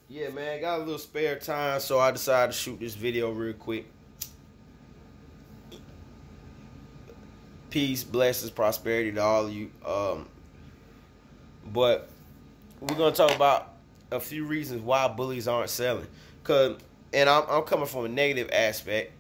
Yeah, man, got a little spare time, so I decided to shoot this video real quick. Peace, blessings, prosperity to all of you. But we're gonna talk about a few reasons why bullies aren't selling. And I'm coming from a negative aspect.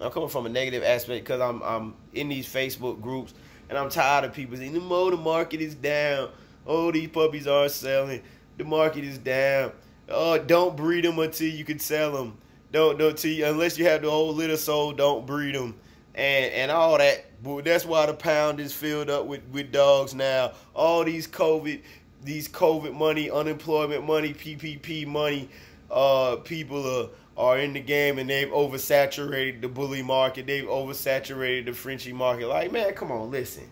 I'm coming from a negative aspect because I'm in these Facebook groups and I'm tired of people saying the market is down. Oh, these puppies aren't selling. The market is down. Oh, don't breed them until you can sell them. Don't unless you have the whole litter sold. Don't breed them, and all that. That's why the pound is filled up with dogs now. All these COVID money, unemployment money, PPP money. People are in the game and they've oversaturated the bully market. They've oversaturated the Frenchie market. Like, man, come on, listen.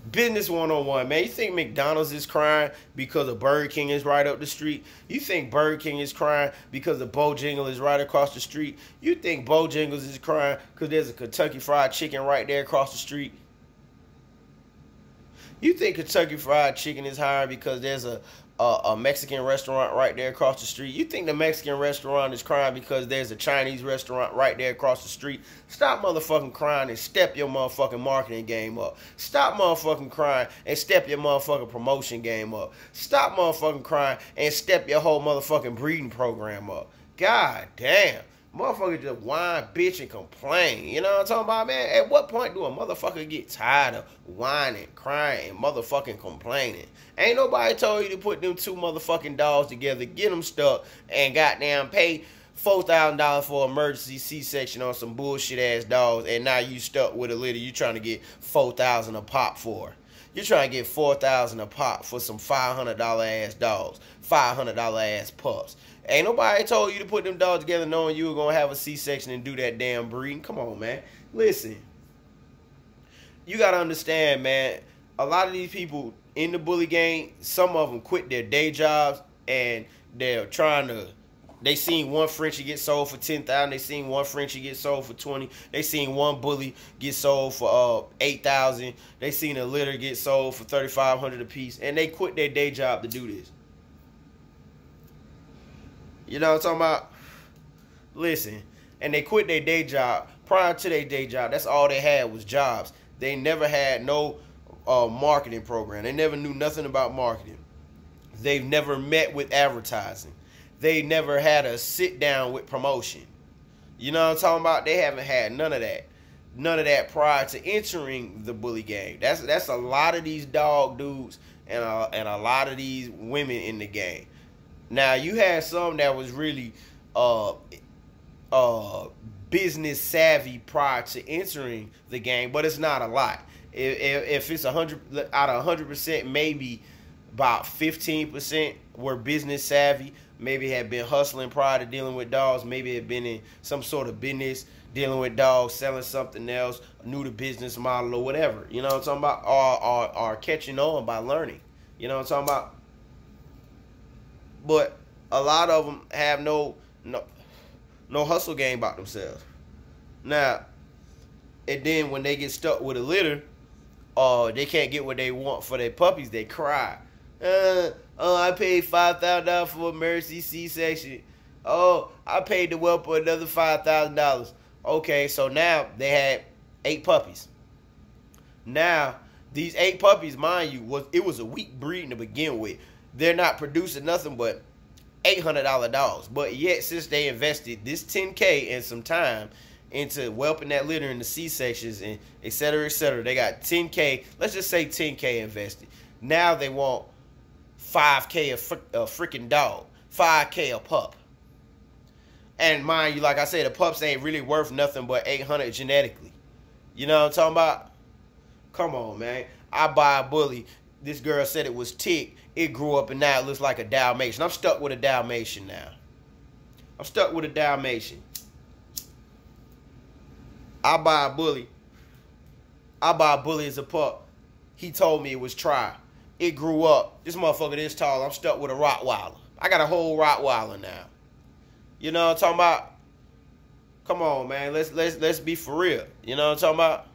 Business 101, man. You think McDonald's is crying because of Burger King is right up the street? You think Burger King is crying because the Bojangles is right across the street? You think Bojangles is crying because there's a Kentucky Fried Chicken right there across the street? You think Kentucky Fried Chicken is hiring because there's a Mexican restaurant right there across the street? You think the Mexican restaurant is crying because there's a Chinese restaurant right there across the street? Stop motherfucking crying and step your motherfucking marketing game up. Stop motherfucking crying and step your motherfucking promotion game up. Stop motherfucking crying and step your whole motherfucking breeding program up. God damn. Motherfuckers just whine, bitch, and complain. You know what I'm talking about, man? At what point do a motherfucker get tired of whining, crying, and motherfucking complaining? Ain't nobody told you to put them two motherfucking dogs together, get them stuck, and goddamn pay $4,000 for emergency C-section on some bullshit ass dogs, and now you stuck with a litter you trying to get $4,000 a pop for. You're trying to get $4,000 a pop for some $500 ass dogs, $500 ass pups. Ain't nobody told you to put them dogs together knowing you were going to have a C-section and do that damn breeding. Come on, man. Listen. You got to understand, man, a lot of these people in the bully game, some of them quit their day jobs and they're trying to, they seen one Frenchie get sold for $10,000. They seen one Frenchie get sold for $20,000. They seen one bully get sold for $8,000. They seen a litter get sold for $3,500 a piece. And they quit their day job to do this. You know what I'm talking about? Listen, and they quit their day job. Prior to their day job, that's all they had was jobs. They never had no marketing program. They never knew nothing about marketing. They've never met with advertising. They never had a sit down with promotion. You know what I'm talking about? They haven't had none of that. None of that prior to entering the bully game. That's a lot of these dog dudes and a lot of these women in the game. Now, you had some that was really business savvy prior to entering the game, but it's not a lot. If it's 100 out of 100%, maybe about 15% were business savvy. Maybe had been hustling prior to dealing with dogs. Maybe had been in some sort of business dealing with dogs, selling something else, knew the business model or whatever. You know what I'm talking about? Or catching on by learning. You know what I'm talking about? But a lot of them have no hustle game about themselves. Now, and then when they get stuck with a litter, they can't get what they want for their puppies, they cry. I paid $5,000 for emergency C-section. Oh, I paid the whelp another $5,000. Okay, so now they had 8 puppies. Now, these 8 puppies, mind you, it was a weak breeding to begin with. They're not producing nothing but $800 dogs. But yet, since they invested this $10K and some time into whelping that litter in the C-sections and et cetera, they got $10K, let's just say $10K invested. Now they want $5K a freaking dog, $5K a pup. And mind you, like I said, the pups ain't really worth nothing but $800 genetically. You know what I'm talking about? Come on, man. I buy a bully. This girl said it was tick. It grew up and now it looks like a Dalmatian. I'm stuck with a Dalmatian now. I'm stuck with a Dalmatian. I buy a bully. I buy a bully as a pup. He told me it was tri. It grew up. This motherfucker this tall. I'm stuck with a Rottweiler. I got a whole Rottweiler now. You know what I'm talking about? Come on, man. Let's be for real. You know what I'm talking about?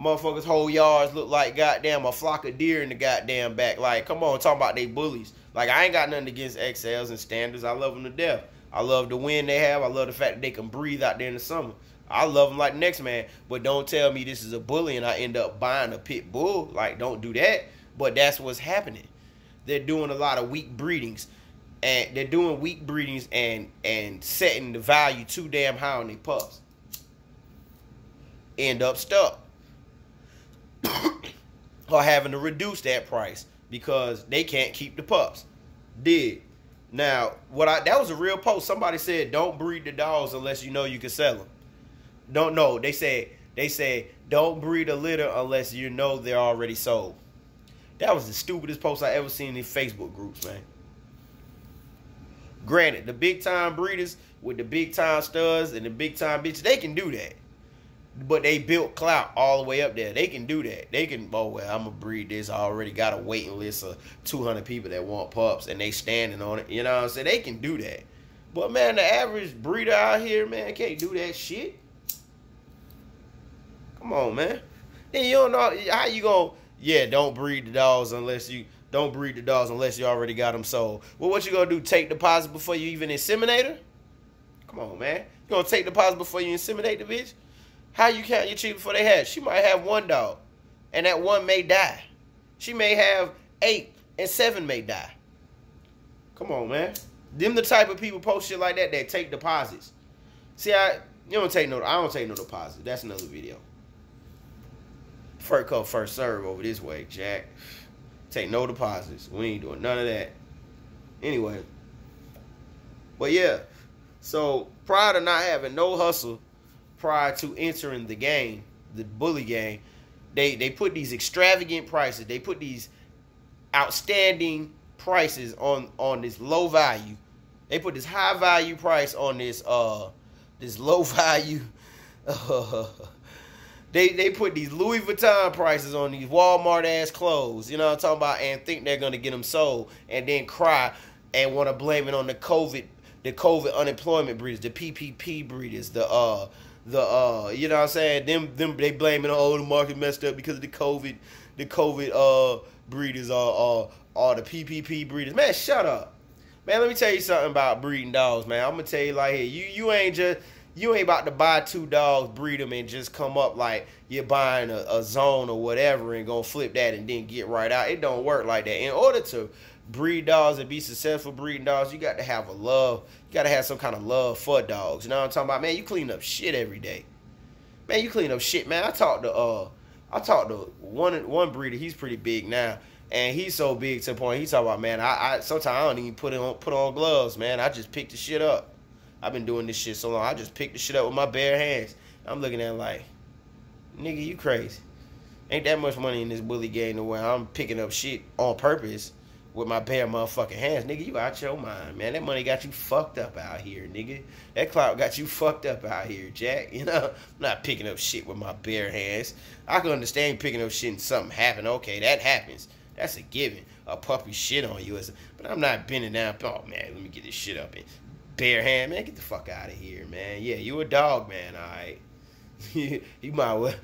Motherfuckers' whole yards look like goddamn a flock of deer in the goddamn back. Like, come on, talking about they bullies. Like, I ain't got nothing against XLs and standards. I love them to death. I love the wind they have. I love the fact that they can breathe out there in the summer. I love them like the next man. But don't tell me this is a bully and I end up buying a pit bull. Like, don't do that. But that's what's happening. They're doing a lot of weak breedings. And they're doing weak breedings and setting the value too damn high on their pups. End up stuck. Or having to reduce that price because they can't keep the pups. Now, that was a real post. Somebody said, don't breed the dogs unless you know you can sell them. Don't know. They say don't breed a litter unless you know they're already sold. That was the stupidest post I ever seen in Facebook groups, man. Granted, the big time breeders with the big time studs and the big time bitches, they can do that. But they built clout all the way up there. They can do that. They can, oh, well, I'm going to breed this. I already got a waiting list of 200 people that want pups, and they standing on it. You know what I'm saying? They can do that. But, man, the average breeder out here, man, can't do that shit. Come on, man. Then you don't know how you going to, yeah, don't breed the dogs unless you already got them sold. Well, what you going to do, take deposit before you even inseminate her? Come on, man. You going to take deposit before you inseminate the bitch? How you count your chick before they hatch? She might have one dog, and that one may die. She may have 8, and 7 may die. Come on, man. Them the type of people post shit like that take deposits. See, I don't take no deposit. That's another video. First come, first serve over this way, Jack. Take no deposits. We ain't doing none of that. Anyway. But yeah. So prior to not having no hustle, prior to entering the game, the bully game, they put these extravagant prices. They put these outstanding prices on this low value. They put this high value price on this low value. They put these Louis Vuitton prices on these Walmart ass clothes. You know what I'm talking about? And think they're gonna get them sold, and then cry and want to blame it on the COVID unemployment breeders, the PPP breeders, you know what I'm saying? Them they blame it on, oh, the market messed up because of the COVID breeders are the PPP breeders. Man, shut up. Man, let me tell you something about breeding dogs, man. I'm gonna tell you like, hey, you ain't about to buy 2 dogs, breed them, and just come up like you're buying a zone or whatever and gonna flip that and then get right out. It don't work like that. In order to breed dogs and be successful breeding dogs, you got to have a love. You got to have some kind of love for dogs. You know what I'm talking about? Man, you clean up shit every day. Man, you clean up shit, man. I talked to one breeder. He's pretty big now, and he's so big to the point he talk about, man, I sometimes I don't even put on gloves, man. I just pick the shit up. I've been doing this shit so long. I just pick the shit up with my bare hands. I'm looking at it like, nigga, you crazy. Ain't that much money in this bully game to where I'm picking up shit on purpose with my bare motherfucking hands. Nigga, you out your mind, man. That money got you fucked up out here, nigga. That clout got you fucked up out here, Jack. You know, I'm not picking up shit with my bare hands. I can understand picking up shit and something happen. Okay, that happens. That's a given. A puppy shit on you. But I'm not bending down. Oh, man, let me get this shit up in bare hand, man. Get the fuck out of here, man. Yeah, you a dog, man, all right. he might well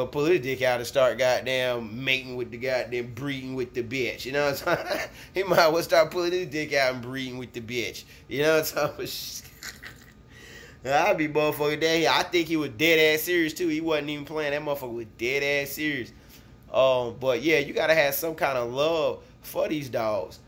pull his dick out and start goddamn mating with the goddamn breeding with the bitch. You know what I'm saying? He might well start pulling his dick out and breeding with the bitch. You know what I'm saying? I'd be motherfucking dead. I think he was dead ass serious too. He wasn't even playing. That motherfucker was dead ass serious. But yeah, you gotta have some kind of love for these dogs.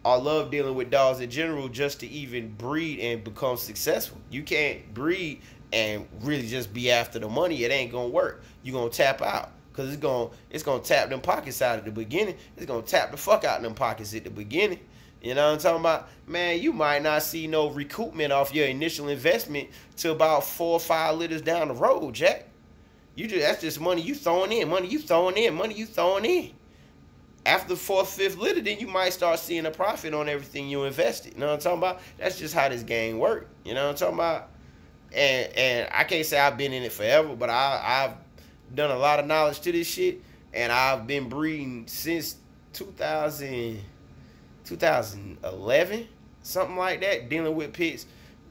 I love dealing with dogs in general just to even breed and become successful. You can't breed and really just be after the money. It ain't gonna work. You're gonna tap out because it's gonna tap them pockets out at the beginning. It's gonna tap the fuck out them pockets at the beginning. You know what I'm talking about? Man, you might not see no recoupment off your initial investment till about 4 or 5 litters down the road, Jack. That's just money you throwing in, money you throwing in. After the 4th, 5th litter, then you might start seeing a profit on everything you invested. You know what I'm talking about? That's just how this game works. You know what I'm talking about? And I can't say I've been in it forever, but I've done a lot of knowledge to this shit, and I've been breeding since 2011, something like that, dealing with pits.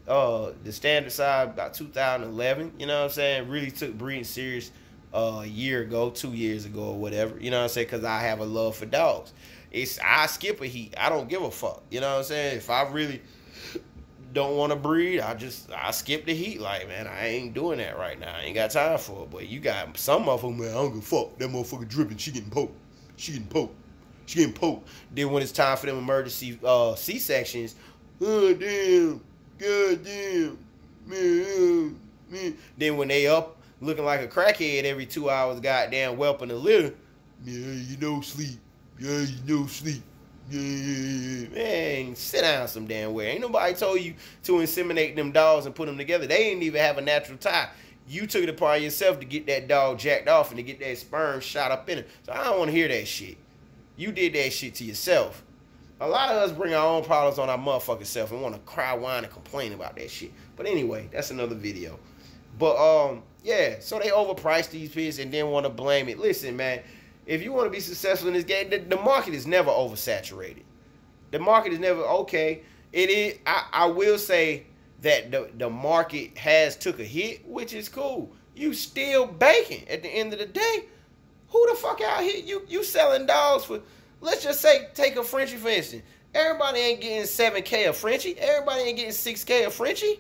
The standard side about 2011, you know what I'm saying? Really took breeding serious a year ago, 2 years ago or whatever, you know what I'm saying? Because I have a love for dogs. I skip a heat. I don't give a fuck. You know what I'm saying? If I really don't want to breed, I skip the heat. Like, man, I ain't doing that right now. I ain't got time for it. But you got some of them, man, I don't give a fuck. That motherfucker dripping. She getting poked. She getting poked. Then when it's time for them emergency C-sections, oh damn, god damn, man. Then when they up looking like a crackhead every 2 hours, goddamn whelping a litter, yeah, sleep. Yeah, sleep. Yeah. Man, sit down some damn way. Ain't nobody told you to inseminate them dogs and put them together. They ain't even have a natural tie. You took it upon yourself to get that dog jacked off and to get that sperm shot up in it. So I don't want to hear that shit. You did that shit to yourself. A lot of us bring our own problems on our motherfucking self and want to cry, whine, and complain about that shit. But anyway, that's another video. But yeah, so they overpriced these pigs and then want to blame it. Listen, man, if you want to be successful in this game, the market is never oversaturated. The market is never okay. It is. I will say that the market has took a hit, which is cool. You still baking at the end of the day. Who the fuck out here? You selling dogs for, let's just say, take a Frenchie for instance. Everybody ain't getting 7K a Frenchie. Everybody ain't getting 6K a Frenchie.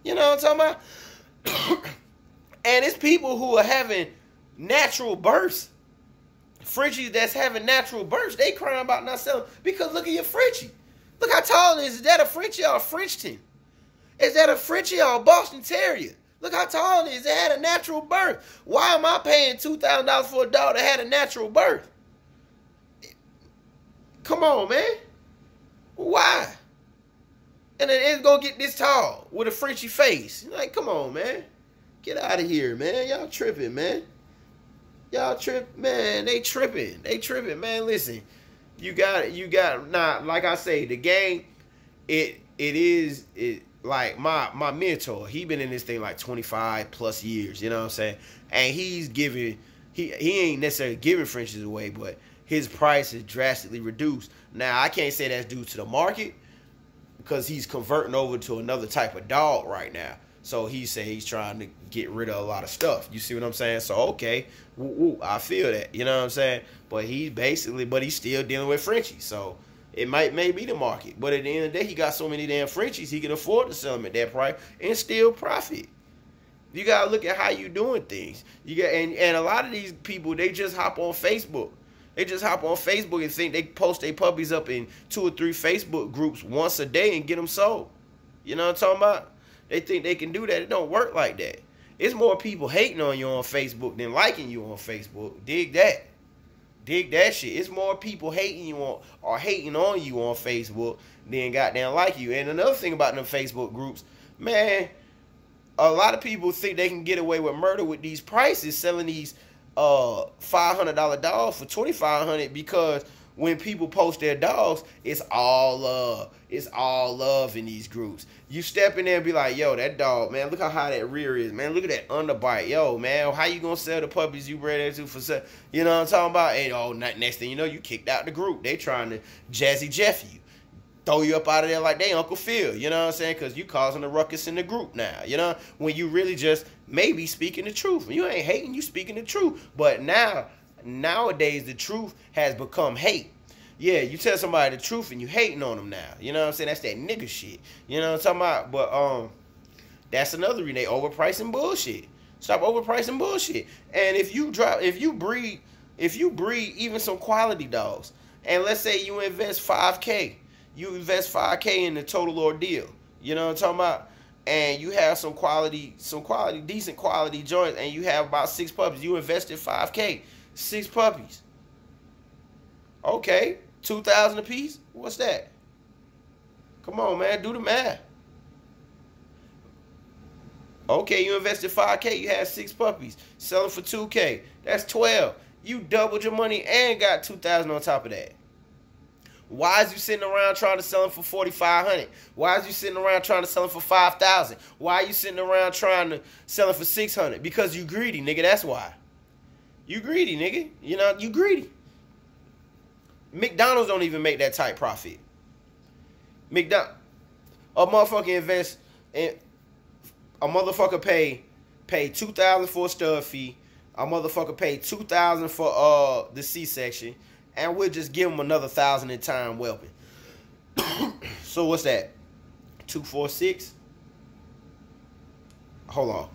You know what I'm talking about? And it's people who are having natural births. Frenchies that's having natural births, they crying about not selling because look at your Frenchie. Look how tall it is. Is that a Frenchie or a Frenchton? Is that a Frenchie or a Boston Terrier? Look how tall it is. It had a natural birth. Why am I paying $2,000 for a dog that had a natural birth? Come on, man. Why? And then it's going to get this tall with a Frenchie face. Like, come on, man. Get out of here, man. Y'all tripping, man. Y'all trip, man. They tripping. They tripping, man. Listen, you got like I say, the game, it like my mentor, he been in this thing like 25 plus years, you know what I'm saying? And he's giving, he ain't necessarily giving Frenchies away, but his price is drastically reduced. Now, I can't say that's due to the market because he's converting over to another type of dog right now. So he said he's trying to get rid of a lot of stuff. You see what I'm saying? So, okay, I feel that. You know what I'm saying? But he's still dealing with Frenchies. So it may be the market. But at the end of the day, he got so many damn Frenchies, he can afford to sell them at that price and still profit. You got to look at how you doing things. And a lot of these people, they just hop on Facebook. They just hop on Facebook and think they post their puppies up in 2 or 3 Facebook groups once a day and get them sold. You know what I'm talking about? They think they can do that. It don't work like that. It's more people hating on you on Facebook than liking you on Facebook. Dig that. Dig that shit. It's more people hating you on or hating on you on Facebook than goddamn like you. And another thing about them Facebook groups, man, a lot of people think they can get away with murder with these prices, selling these $500 dogs for $2,500 because when people post their dogs, it's all love. It's all love in these groups. You step in there and be like, yo, that dog, man, look how high that rear is, man. Look at that underbite. Yo, man, how you going to sell the puppies you bred into for sale? You know what I'm talking about? And next thing you know, you kicked out the group. They trying to Jazzy Jeff you. Throw you up out of there like they Uncle Phil. You know what I'm saying? Because you causing a ruckus in the group now. You know? When you really just maybe speaking the truth. You ain't hating, you speaking the truth. But nowadays, the truth has become hate. Yeah, you tell somebody the truth and you hating on them now. You know what I'm saying? That's that nigga shit. You know what I'm talking about? But that's another reason they overpricing bullshit. Stop overpricing bullshit. And if you breed even some quality dogs, and let's say you invest $5K, you invest $5K in the total ordeal. You know what I'm talking about? And you have some decent quality joints, and you have about 6 puppies. You invested $5K, 6 puppies. Okay, $2,000 a piece. What's that? Come on, man, do the math. Okay, you invested $5K. You had 6 puppies. Selling for $2K. That's $12,000. You doubled your money and got $2,000 on top of that. Why is you sitting around trying to sell them for $4,500? Why is you sitting around trying to sell them for $5,000? Why are you sitting around trying to sell them for $600? Because you greedy, nigga. That's why. You greedy, nigga. You know, you greedy. McDonald's don't even make that type profit. A motherfucker invest in, a motherfucker pay $2,000 for a stud fee. A motherfucker pay $2,000 for the C-section. and we'll just give them another 1,000 in time whelping. So what's that? 246. Hold on.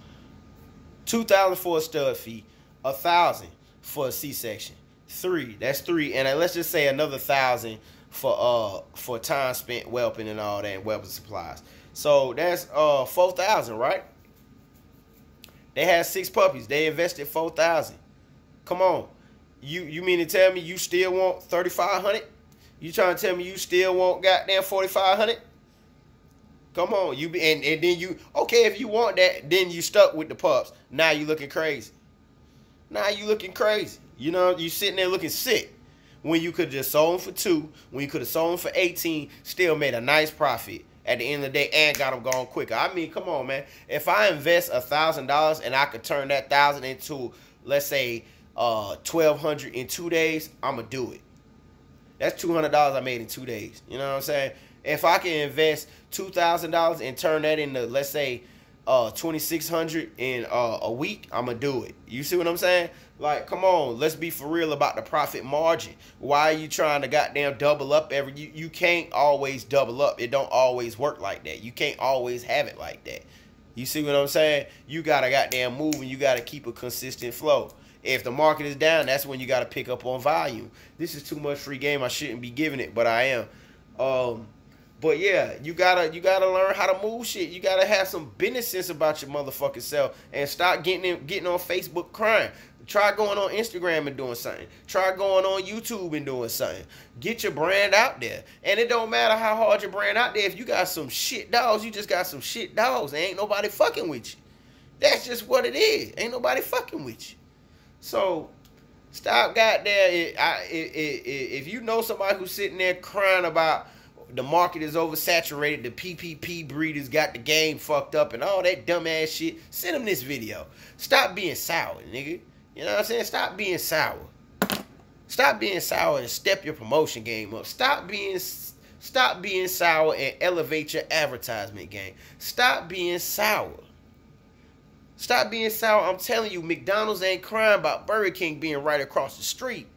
2,000 for a stud fee, 1,000 for a C-section. 3. That's 3, and let's just say another 1,000 for time spent whelping and all that, and whelping supplies. So that's 4,000, right? They had 6 puppies. They invested 4,000. Come on, you mean to tell me you still want 3,500? You trying to tell me you still want goddamn 4,500? Come on, and then you okay if you want that, then you stuck with the pups. Now you looking crazy. Now you looking crazy. You know, you sitting there looking sick when you could just sold them for 2, when you could have sold them for 18, still made a nice profit at the end of the day and got them going quicker. I mean, come on, man. If I invest $1,000 and I could turn that 1,000 into, let's say, 1,200 in 2 days, I'ma do it. That's $200 I made in 2 days. You know what I'm saying? If I can invest $2,000 and turn that into, let's say, 2,600 in a week, I'ma do it. You see what I'm saying? Like, come on, let's be for real about the profit margin. Why are you trying to goddamn double up you can't always double up. It don't always work like that. You can't always have it like that. You see what I'm saying? You gotta goddamn move, and you gotta keep a consistent flow. If the market is down, that's when you gotta pick up on volume. This is too much free game. I shouldn't be giving it, but I am. But yeah, you gotta learn how to move shit. You gotta have some business sense about your motherfucking self and stop getting on Facebook crying. Try going on Instagram and doing something. Try going on YouTube and doing something. Get your brand out there. And it don't matter how hard your brand out there. If you got some shit dogs, you just got some shit dogs. Ain't nobody fucking with you. That's just what it is. Ain't nobody fucking with you. So stop goddamn. If you know somebody who's sitting there crying about the market is oversaturated, the PPP breeders got the game fucked up and all that dumbass shit, send them this video. Stop being sour, nigga. You know what I'm saying? Stop being sour. Stop being sour and step your promotion game up. Stop being sour and elevate your advertisement game. Stop being sour. Stop being sour. I'm telling you, McDonald's ain't crying about Burger King being right across the street.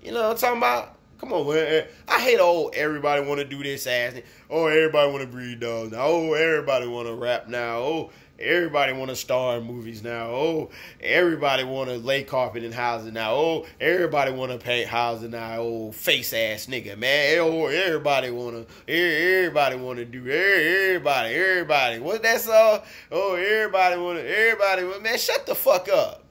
You know what I'm talking about? Come on, man. I hate everybody want to do this ass. Oh, everybody want to breed dogs now. Oh, everybody want to rap now. Oh, everybody want to star in movies now. Oh, everybody want to lay carpet in houses now. Oh, everybody want to paint houses now. Oh, face ass nigga, man. Oh, everybody want to do everybody. What's that song? Oh, everybody, man, shut the fuck up.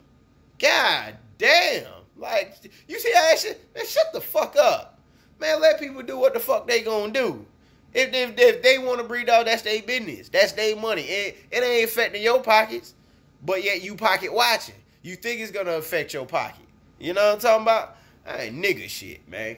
God damn. Like, you see how that shit? Man, shut the fuck up. Man, let people do what the fuck they gonna do. If they want to breed dog, that's their business. That's their money. It ain't affecting your pockets, but yet you pocket watching. You think it's gonna affect your pocket. You know what I'm talking about? That ain't nigga shit, man.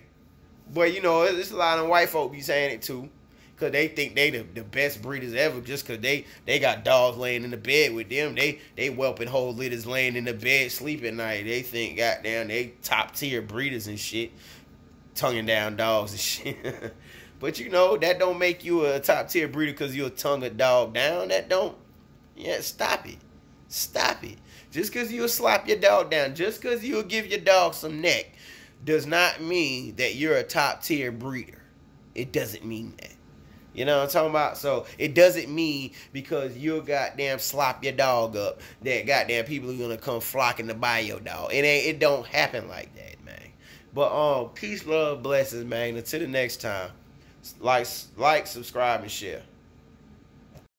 But, you know, it's a lot of white folk be saying it too. Because they think they the best breeders ever just because they got dogs laying in the bed with them. They whelping whole litters laying in the bed sleep at night. They think, goddamn, they top tier breeders and shit. Tonguing down dogs and shit. But, you know, that don't make you a top tier breeder because you'll tongue a dog down. That don't. Yeah, stop it. Stop it. Just because you'll slap your dog down, just because you'll give your dog some neck, does not mean that you're a top tier breeder. It doesn't mean that. You know what I'm talking about? So it doesn't mean because you'll goddamn slop your dog up that goddamn people are gonna come flocking to buy your dog. It don't happen like that, man. But peace, love, blessings, man. Until the next time. Like, subscribe, and share.